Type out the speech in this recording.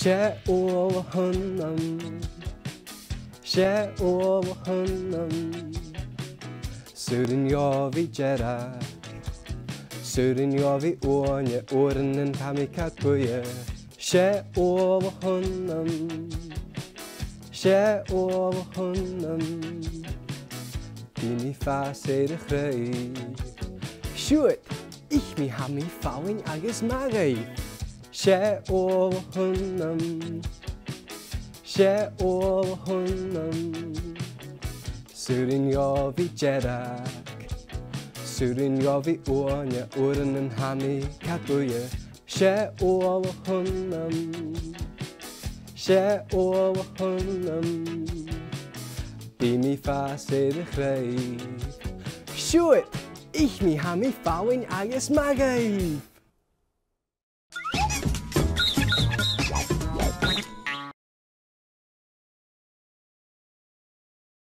Share over hunnam, share over hunnam. Søren jag vi gärra, Søren jag vi ånje, årenen kan vi kattböje. Share over hunnam, share over hunnam. Min far säger det grej. Shoot, ich mi ha mi fauin agus magei. Share over hunnam, share over hunnam. Søren jag vi gärra, Søren jag vi ånje, årenen ha mi kattböje. Share over hunnam, share over hunnam. Mi far säger det grej. Shoot, ich mi ha mi fauin agus magei.